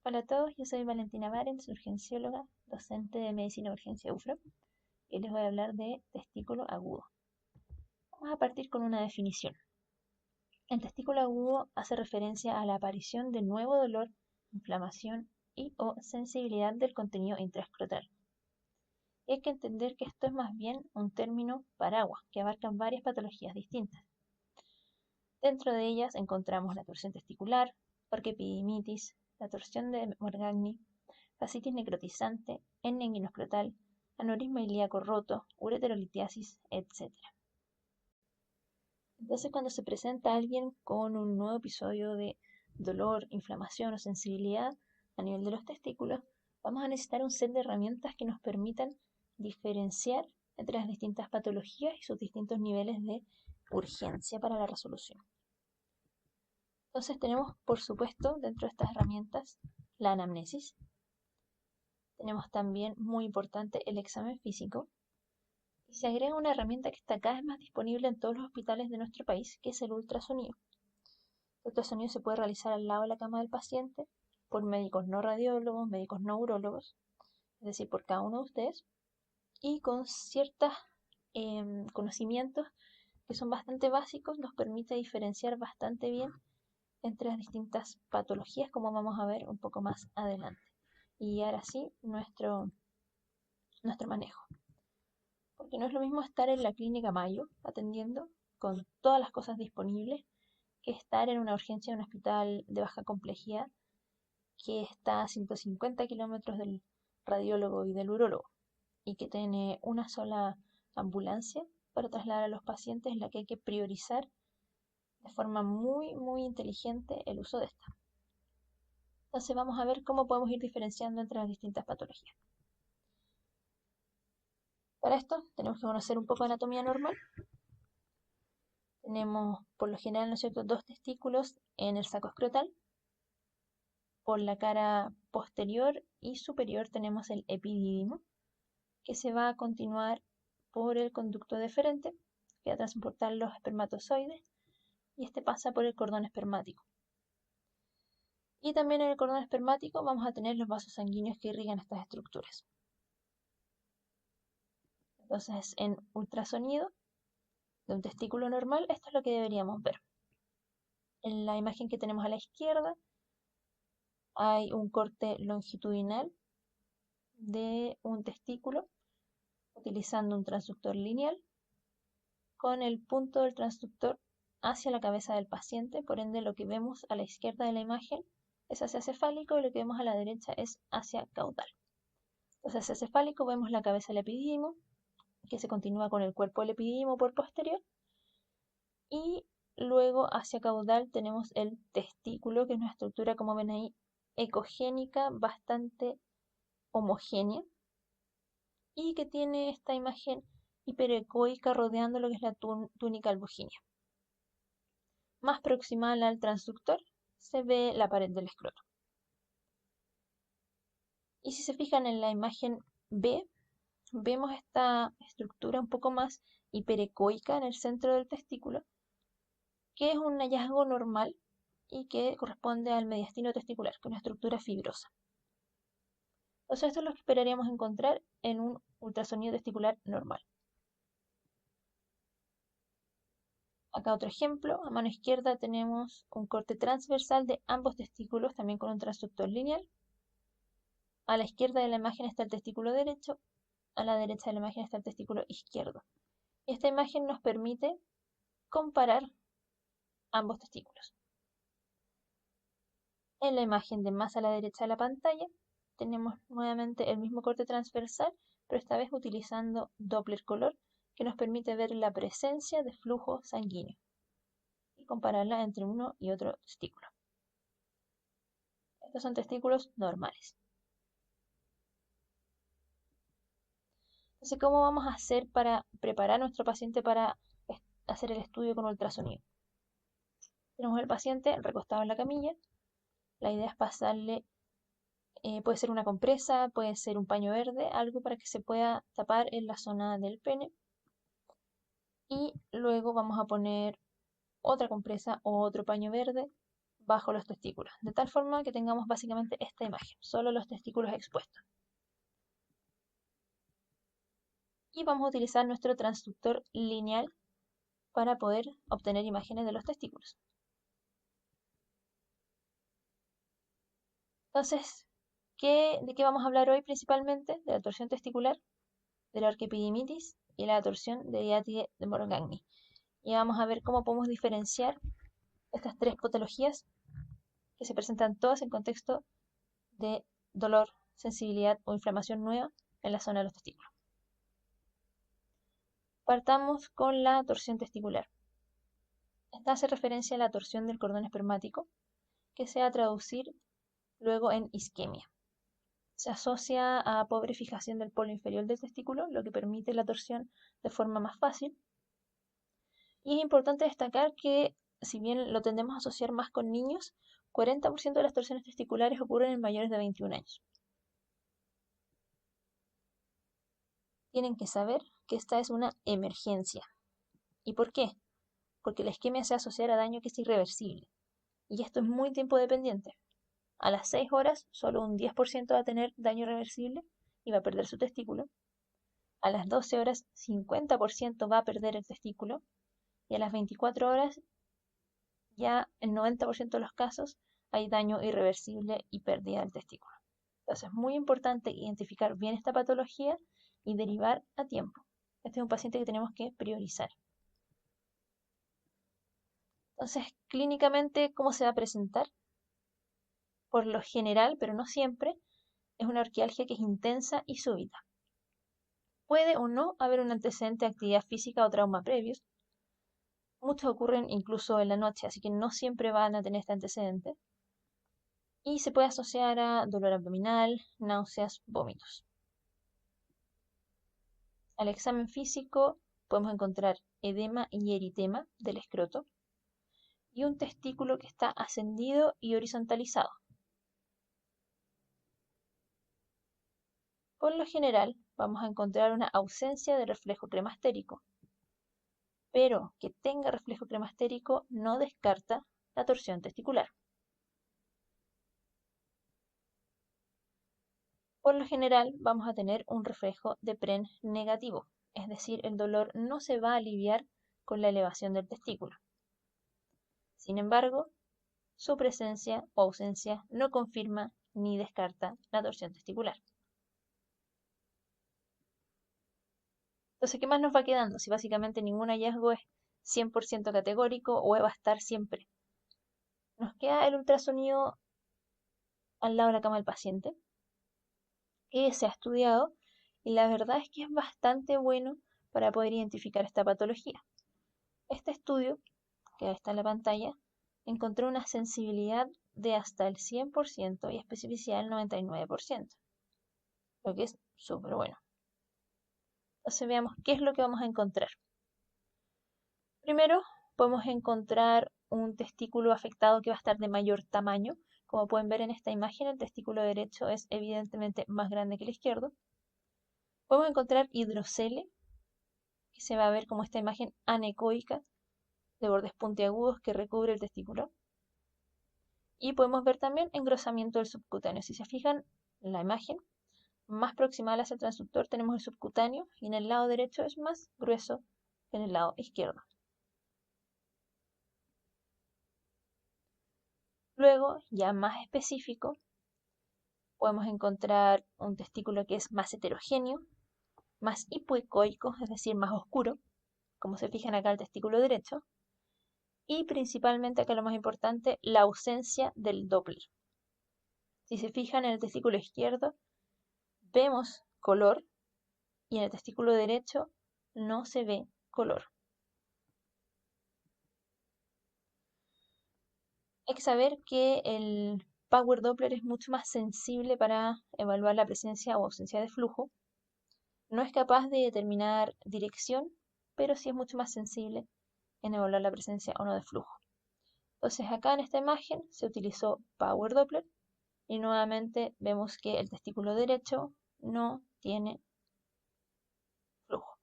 Hola a todos, yo soy Valentina Barents, urgencióloga, docente de Medicina de Urgencia UFRO, y les voy a hablar de testículo agudo. Vamos a partir con una definición. El testículo agudo hace referencia a la aparición de nuevo dolor, inflamación y o sensibilidad del contenido intraescrotal. Y hay que entender que esto es más bien un término paraguas que abarca varias patologías distintas. Dentro de ellas encontramos la torsión testicular, orquiepididimitis, la torsión de Morgagni, fascitis necrotizante, hernia inguinoscrotal, aneurisma ilíaco roto, ureterolitiasis, etc. Entonces, cuando se presenta alguien con un nuevo episodio de dolor, inflamación o sensibilidad a nivel de los testículos, vamos a necesitar un set de herramientas que nos permitan diferenciar entre las distintas patologías y sus distintos niveles de urgencia para la resolución. Entonces tenemos, por supuesto, dentro de estas herramientas, la anamnesis. Tenemos también, muy importante, el examen físico. Y se agrega una herramienta que está cada vez más disponible en todos los hospitales de nuestro país, que es el ultrasonido. El ultrasonido se puede realizar al lado de la cama del paciente por médicos no radiólogos, médicos no urólogos, es decir, por cada uno de ustedes, y con ciertos conocimientos que son bastante básicos, nos permite diferenciar bastante bien entre las distintas patologías, como vamos a ver un poco más adelante. Y ahora sí, nuestro manejo. Porque no es lo mismo estar en la clínica Mayo atendiendo con todas las cosas disponibles que estar en una urgencia de un hospital de baja complejidad que está a 150 kilómetros del radiólogo y del urólogo y que tiene una sola ambulancia para trasladar a los pacientes en la que hay que priorizar de forma muy inteligente el uso de esta. Entonces vamos a ver cómo podemos ir diferenciando entre las distintas patologías. Para esto tenemos que conocer un poco de anatomía normal. Tenemos, por lo general, ¿no es cierto?, dos testículos en el saco escrotal. Por la cara posterior y superior tenemos el epidídimo, que se va a continuar por el conducto deferente, que va a transportar los espermatozoides, y este pasa por el cordón espermático. Y también en el cordón espermático vamos a tener los vasos sanguíneos que irrigan estas estructuras. Entonces, en ultrasonido de un testículo normal, esto es lo que deberíamos ver. En la imagen que tenemos a la izquierda hay un corte longitudinal de un testículo utilizando un transductor lineal con el punto del transductor hacia la cabeza del paciente. Por ende, lo que vemos a la izquierda de la imagen es hacia cefálico y lo que vemos a la derecha es hacia caudal. Entonces, hacia cefálico vemos la cabeza del epidídimo, que se continúa con el cuerpo del epidídimo por posterior, y luego hacia caudal tenemos el testículo, que es una estructura, como ven ahí, ecogénica, bastante homogénea, y que tiene esta imagen hiperecoica rodeando lo que es la túnica albuginea. Más proximal al transductor se ve la pared del escroto. Y si se fijan en la imagen B, vemos esta estructura un poco más hiperecoica en el centro del testículo, que es un hallazgo normal y que corresponde al mediastino testicular, que es una estructura fibrosa. Entonces esto es lo que esperaríamos encontrar en un ultrasonido testicular normal. Acá otro ejemplo, a mano izquierda tenemos un corte transversal de ambos testículos, también con un transductor lineal. A la izquierda de la imagen está el testículo derecho, a la derecha de la imagen está el testículo izquierdo. Esta imagen nos permite comparar ambos testículos. En la imagen de más a la derecha de la pantalla tenemos nuevamente el mismo corte transversal, pero esta vez utilizando Doppler color, que nos permite ver la presencia de flujo sanguíneo y compararla entre uno y otro testículo. Estos son testículos normales. Entonces, ¿cómo vamos a hacer para preparar a nuestro paciente para hacer el estudio con ultrasonido? Tenemos al paciente recostado en la camilla. La idea es pasarle, puede ser una compresa, puede ser un paño verde, algo para que se pueda tapar en la zona del pene. Y luego vamos a poner otra compresa o otro paño verde bajo los testículos, de tal forma que tengamos básicamente esta imagen, solo los testículos expuestos. Y vamos a utilizar nuestro transductor lineal para poder obtener imágenes de los testículos. Entonces, ¿de qué vamos a hablar hoy principalmente? De la torsión testicular, de la orquiepididimitis y la torsión de Diátide de Morgagni. Y vamos a ver cómo podemos diferenciar estas tres patologías que se presentan todas en contexto de dolor, sensibilidad o inflamación nueva en la zona de los testículos. Partamos con la torsión testicular. Esta hace referencia a la torsión del cordón espermático, que se va a traducir luego en isquemia. Se asocia a pobre fijación del polo inferior del testículo, lo que permite la torsión de forma más fácil. Y es importante destacar que, si bien lo tendemos a asociar más con niños, 40% de las torsiones testiculares ocurren en mayores de 21 años. Tienen que saber que esta es una emergencia. ¿Y por qué? Porque la isquemia se asocia a daño que es irreversible. Y esto es muy tiempo dependiente. A las 6 horas, solo un 10% va a tener daño irreversible y va a perder su testículo. A las 12 horas, 50% va a perder el testículo. Y a las 24 horas, ya en 90% de los casos, hay daño irreversible y pérdida del testículo. Entonces es muy importante identificar bien esta patología y derivar a tiempo. Este es un paciente que tenemos que priorizar. Entonces, clínicamente, ¿cómo se va a presentar? Por lo general, pero no siempre, es una orquialgia que es intensa y súbita. Puede o no haber un antecedente de actividad física o trauma previos. Muchos ocurren incluso en la noche, así que no siempre van a tener este antecedente. Y se puede asociar a dolor abdominal, náuseas, vómitos. Al examen físico podemos encontrar edema y eritema del escroto y un testículo que está ascendido y horizontalizado. Por lo general, vamos a encontrar una ausencia de reflejo cremastérico, pero que tenga reflejo cremastérico no descarta la torsión testicular. Por lo general, vamos a tener un reflejo de PREN negativo, es decir, el dolor no se va a aliviar con la elevación del testículo. Sin embargo, su presencia o ausencia no confirma ni descarta la torsión testicular. Entonces, ¿qué más nos va quedando? Si básicamente ningún hallazgo es 100% categórico o va a estar siempre. Nos queda el ultrasonido al lado de la cama del paciente, que se ha estudiado y la verdad es que es bastante bueno para poder identificar esta patología. Este estudio, que está en la pantalla, encontró una sensibilidad de hasta el 100% y especificidad del 99%, lo que es súper bueno. Entonces veamos qué es lo que vamos a encontrar. Primero, podemos encontrar un testículo afectado que va a estar de mayor tamaño. Como pueden ver en esta imagen, el testículo derecho es evidentemente más grande que el izquierdo. Podemos encontrar hidrocele, que se va a ver como esta imagen anecoica de bordes puntiagudos que recubre el testículo. Y podemos ver también engrosamiento del subcutáneo. Si se fijan en la imagen, más proximal hacia el transductor tenemos el subcutáneo y en el lado derecho es más grueso que en el lado izquierdo. Luego, ya más específico, podemos encontrar un testículo que es más heterogéneo, más hipoecoico, es decir, más oscuro, como se fijan acá el testículo derecho, y principalmente acá lo más importante, la ausencia del Doppler. Si se fijan en el testículo izquierdo, vemos color y en el testículo derecho no se ve color. Hay que saber que el Power Doppler es mucho más sensible para evaluar la presencia o ausencia de flujo. No es capaz de determinar dirección, pero sí es mucho más sensible en evaluar la presencia o no de flujo. Entonces acá en esta imagen se utilizó Power Doppler y nuevamente vemos que el testículo derecho no tiene flujo.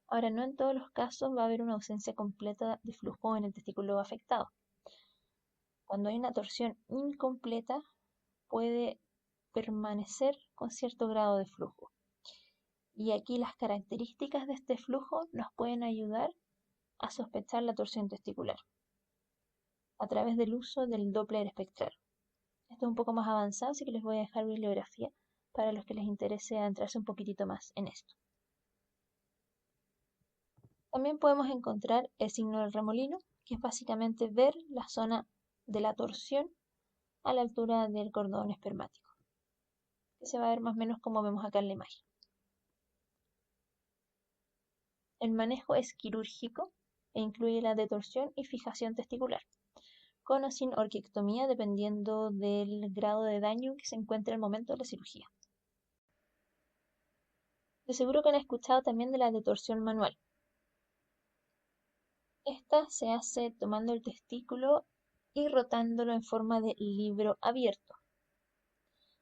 Ahora, no en todos los casos va a haber una ausencia completa de flujo en el testículo afectado. Cuando hay una torsión incompleta, puede permanecer con cierto grado de flujo. Y aquí las características de este flujo nos pueden ayudar a sospechar la torsión testicular a través del uso del Doppler espectral. Esto es un poco más avanzado, así que les voy a dejar bibliografía para los que les interese adentrarse un poquitito más en esto. También podemos encontrar el signo del remolino, que es básicamente ver la zona de la torsión a la altura del cordón espermático, que se va a ver más o menos como vemos acá en la imagen. El manejo es quirúrgico e incluye la detorsión y fijación testicular, con o sin orquiectomía dependiendo del grado de daño que se encuentre al momento de la cirugía. De seguro que han escuchado también de la detorsión manual. Esta se hace tomando el testículo y rotándolo en forma de libro abierto.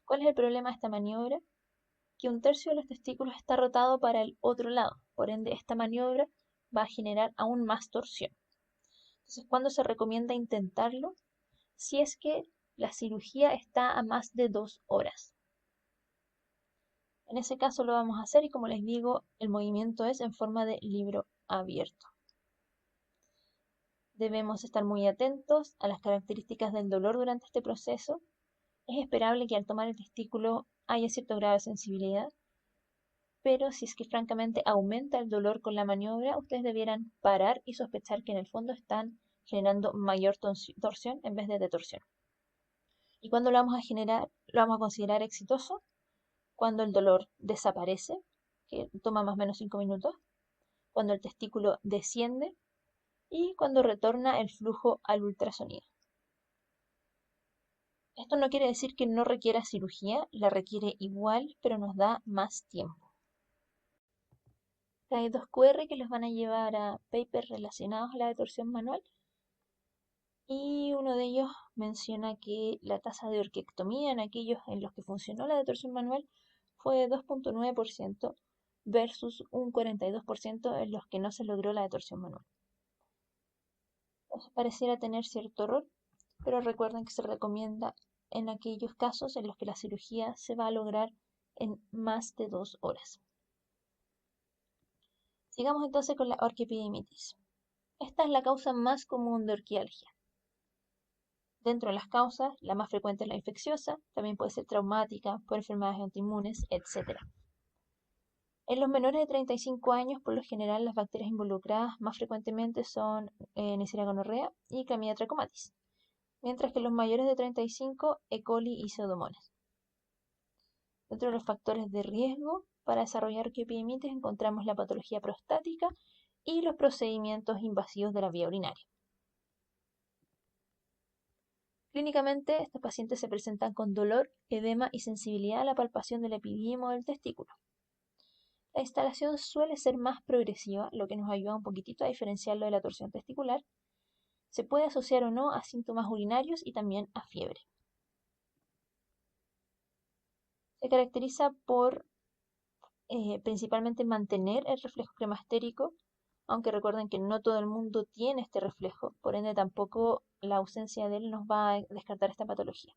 ¿Cuál es el problema de esta maniobra? Que un tercio de los testículos está rotado para el otro lado, por ende esta maniobra va a generar aún más torsión. Entonces, ¿cuándo se recomienda intentarlo? Si es que la cirugía está a más de 2 horas. En ese caso lo vamos a hacer y como les digo, el movimiento es en forma de libro abierto. Debemos estar muy atentos a las características del dolor durante este proceso. Es esperable que al tomar el testículo haya cierto grado de sensibilidad, pero si es que francamente aumenta el dolor con la maniobra, ustedes debieran parar y sospechar que en el fondo están generando mayor torsión en vez de detorsión. ¿Y cuándo lo vamos a considerar exitoso? Cuando el dolor desaparece, que toma más o menos 5 minutos, cuando el testículo desciende y cuando retorna el flujo al ultrasonido. Esto no quiere decir que no requiera cirugía, la requiere igual, pero nos da más tiempo. Hay dos QR que los van a llevar a papers relacionados a la detorsión manual y uno de ellos menciona que la tasa de orquiectomía en aquellos en los que funcionó la detorsión manual fue de 2,9% versus un 42% en los que no se logró la detorsión manual. Eso pareciera tener cierto error, pero recuerden que se recomienda en aquellos casos en los que la cirugía se va a lograr en más de 2 horas. Sigamos entonces con la orquiepididimitis. Esta es la causa más común de orquialgia. Dentro de las causas, la más frecuente es la infecciosa, también puede ser traumática, por enfermedades autoinmunes, etc. En los menores de 35 años, por lo general, las bacterias involucradas más frecuentemente son Neisseria gonorrea y Clamidia trachomatis, mientras que en los mayores de 35, E. coli y Pseudomonas. Dentro de los factores de riesgo para desarrollar orquiepididimitis encontramos la patología prostática y los procedimientos invasivos de la vía urinaria. Clínicamente, estos pacientes se presentan con dolor, edema y sensibilidad a la palpación del epidídimo del testículo. La instalación suele ser más progresiva, lo que nos ayuda un poquitito a diferenciarlo de la torsión testicular. Se puede asociar o no a síntomas urinarios y también a fiebre. Se caracteriza por principalmente mantener el reflejo cremastérico, aunque recuerden que no todo el mundo tiene este reflejo, por ende tampoco la ausencia de él nos va a descartar esta patología.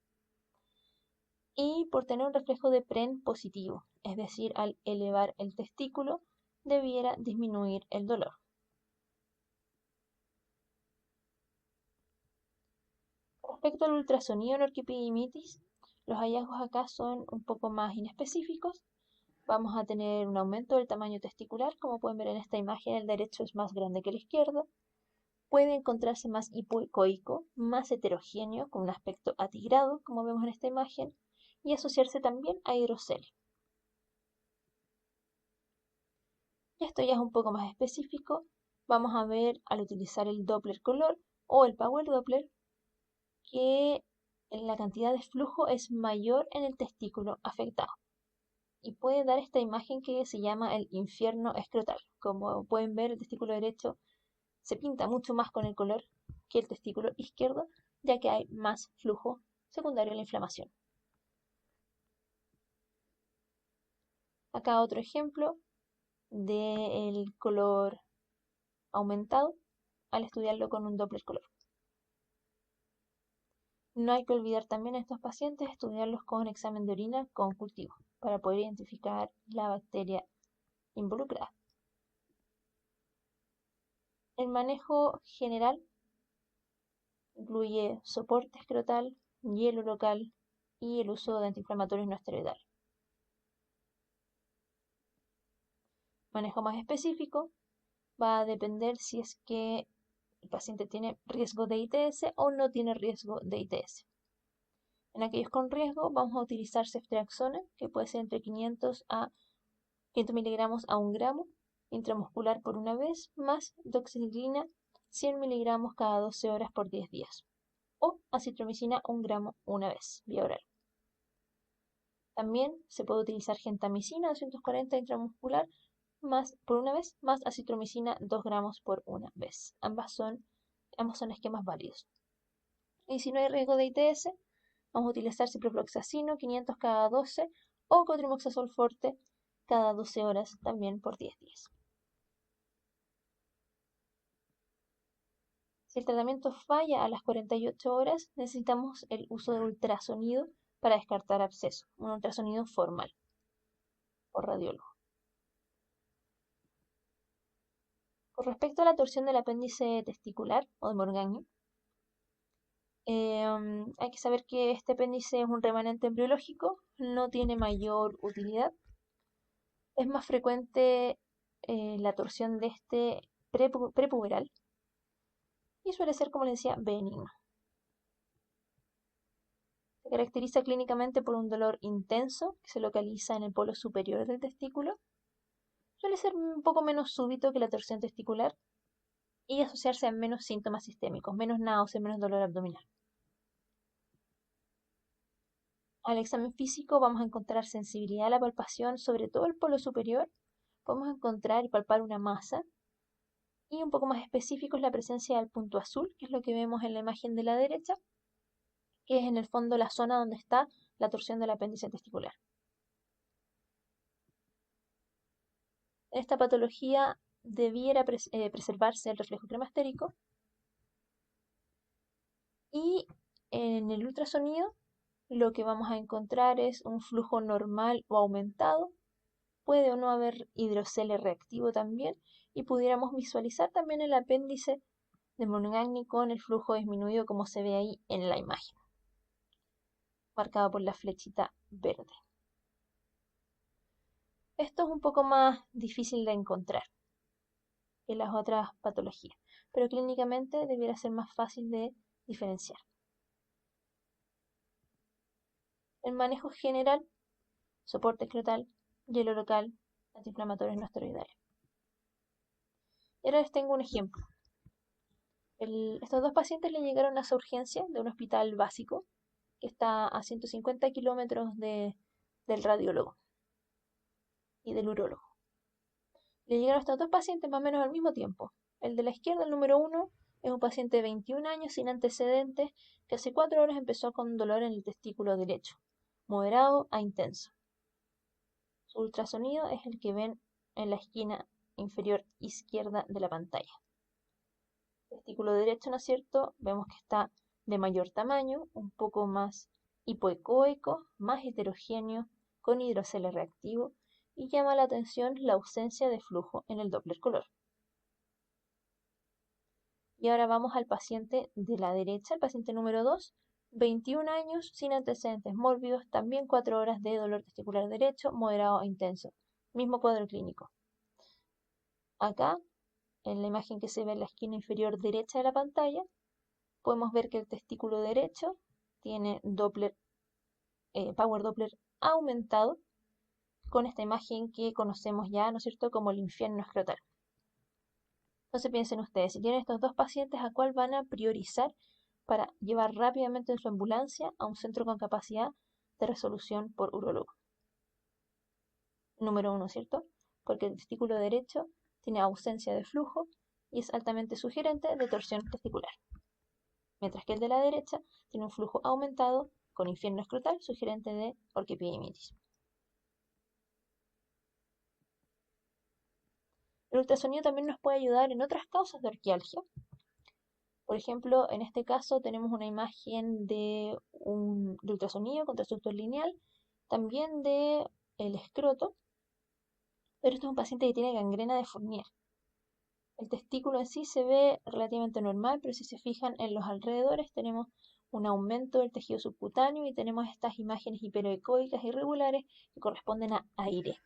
Y por tener un reflejo de PREN positivo, es decir, al elevar el testículo debiera disminuir el dolor. Respecto al ultrasonido en orquiepididimitis, los hallazgos acá son un poco más inespecíficos. Vamos a tener un aumento del tamaño testicular, como pueden ver en esta imagen, el derecho es más grande que el izquierdo. Puede encontrarse más hipoecoico, más heterogéneo, con un aspecto atigrado, como vemos en esta imagen, y asociarse también a hidrocele. Y esto ya es un poco más específico. Vamos a ver al utilizar el Doppler color o el Power Doppler que la cantidad de flujo es mayor en el testículo afectado. Y puede dar esta imagen que se llama el infierno escrotal. Como pueden ver, el testículo derecho se pinta mucho más con el color que el testículo izquierdo, ya que hay más flujo secundario a la inflamación. Acá otro ejemplo del color aumentado al estudiarlo con un Doppler color. No hay que olvidar también a estos pacientes estudiarlos con examen de orina con cultivo para poder identificar la bacteria involucrada. El manejo general incluye soporte escrotal, hielo local y el uso de antiinflamatorios no esteroidales. Manejo más específico va a depender si es que el paciente tiene riesgo de ITS o no tiene riesgo de ITS. En aquellos con riesgo vamos a utilizar ceftriaxona, que puede ser entre 500 miligramos a 1 gramo intramuscular por una vez, más doxiciclina 100 miligramos cada 12 horas por 10 días, o acitromicina 1 gramo una vez, vía oral. También se puede utilizar gentamicina 240 intramuscular por una vez, más acitromicina 2 gramos por una vez. Ambos son esquemas válidos. Y si no hay riesgo de ITS, vamos a utilizar ciprofloxacino 500 cada 12 o cotrimoxazol forte cada 12 horas también por 10 días. Si el tratamiento falla a las 48 horas, necesitamos el uso de ultrasonido para descartar absceso, un ultrasonido formal por radiólogo. Con respecto a la torsión del apéndice testicular o de Morgagni, hay que saber que este apéndice es un remanente embriológico, no tiene mayor utilidad. Es más frecuente la torsión de este prepuberal y suele ser, como les decía, benigno. Se caracteriza clínicamente por un dolor intenso que se localiza en el polo superior del testículo. Suele ser un poco menos súbito que la torsión testicular y asociarse a menos síntomas sistémicos, menos náusea, menos dolor abdominal. Al examen físico vamos a encontrar sensibilidad a la palpación, sobre todo el polo superior. Podemos encontrar y palpar una masa. Y un poco más específico es la presencia del punto azul, que es lo que vemos en la imagen de la derecha, que es en el fondo la zona donde está la torsión del apéndice testicular. En esta patología debiera preservarse el reflejo cremastérico y en el ultrasonido lo que vamos a encontrar es un flujo normal o aumentado. Puede o no haber hidrocele reactivo también y pudiéramos visualizar también el apéndice de Morgagni con el flujo disminuido como se ve ahí en la imagen, marcado por la flechita verde. Esto es un poco más difícil de encontrar que las otras patologías, pero clínicamente debiera ser más fácil de diferenciar. El manejo general, soporte escrotal, hielo local, antiinflamatorios no esteroidales. Y ahora les tengo un ejemplo. Estos dos pacientes le llegaron a su urgencia de un hospital básico que está a 150 kilómetros del radiólogo y del urólogo. Le llegaron estos dos pacientes más o menos al mismo tiempo. El de la izquierda, el número 1, es un paciente de 21 años sin antecedentes que hace 4 horas empezó con dolor en el testículo derecho, moderado a intenso. Su ultrasonido es el que ven en la esquina inferior izquierda de la pantalla. Testículo derecho, ¿no es cierto? Vemos que está de mayor tamaño, un poco más hipoecoico, más heterogéneo, con hidrocele reactivo, y llama la atención la ausencia de flujo en el Doppler color. Y ahora vamos al paciente de la derecha, el paciente número 2, 21 años, sin antecedentes mórbidos, también 4 horas de dolor testicular derecho, moderado a intenso. Mismo cuadro clínico. Acá, en la imagen que se ve en la esquina inferior derecha de la pantalla, podemos ver que el testículo derecho tiene Power Doppler aumentado con esta imagen que conocemos ya, ¿no es cierto?, como el infierno escrotal. Entonces piensen ustedes, si tienen estos dos pacientes, ¿a cuál van a priorizar para llevar rápidamente en su ambulancia a un centro con capacidad de resolución por urólogo? Número 1, ¿cierto? Porque el testículo derecho tiene ausencia de flujo y es altamente sugerente de torsión testicular. Mientras que el de la derecha tiene un flujo aumentado con infierno escrotal sugerente de orquiepididimitis. El ultrasonido también nos puede ayudar en otras causas de orquialgia. Por ejemplo, en este caso tenemos una imagen de ultrasonido con transductor lineal, también de el escroto, pero este es un paciente que tiene gangrena de Fournier. El testículo en sí se ve relativamente normal, pero si se fijan en los alrededores tenemos un aumento del tejido subcutáneo y tenemos estas imágenes hiperecoicas irregulares que corresponden a aire.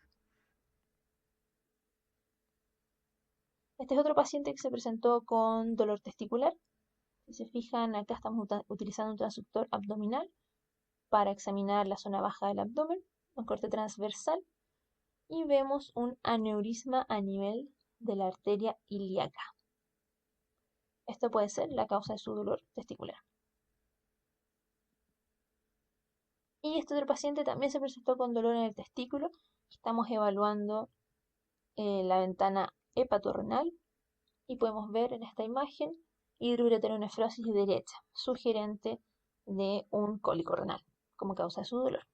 Este es otro paciente que se presentó con dolor testicular. Si se fijan, acá estamos utilizando un transductor abdominal para examinar la zona baja del abdomen, un corte transversal, y vemos un aneurisma a nivel de la arteria ilíaca. Esto puede ser la causa de su dolor testicular. Y este otro paciente también se presentó con dolor en el testículo. Estamos evaluando la ventana hepatorrenal y podemos ver en esta imagen hidroureteronefrosis derecha, sugerente de un cólico renal como causa de su dolor.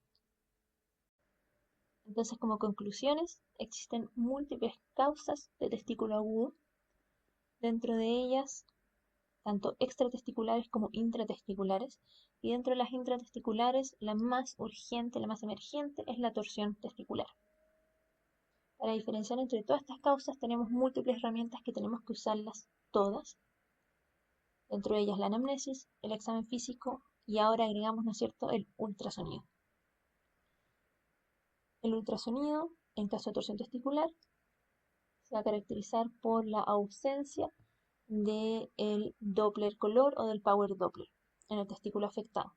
Entonces, como conclusiones, existen múltiples causas de testículo agudo, dentro de ellas tanto extratesticulares como intratesticulares, y dentro de las intratesticulares la más urgente, la más emergente es la torsión testicular. Para diferenciar entre todas estas causas tenemos múltiples herramientas que tenemos que usarlas todas, dentro de ellas la anamnesis, el examen físico y ahora agregamos, ¿no es cierto?, el ultrasonido. El ultrasonido, en caso de torsión testicular, se va a caracterizar por la ausencia del Doppler color o del Power Doppler en el testículo afectado.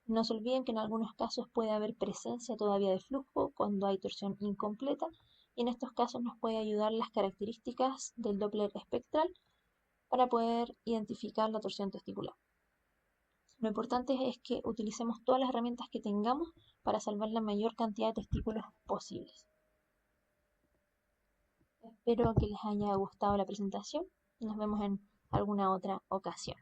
No se olviden que en algunos casos puede haber presencia todavía de flujo cuando hay torsión incompleta y en estos casos nos puede ayudar las características del Doppler espectral para poder identificar la torsión testicular. Lo importante es que utilicemos todas las herramientas que tengamos para salvar la mayor cantidad de testículos posibles. Espero que les haya gustado la presentación y nos vemos en alguna otra ocasión.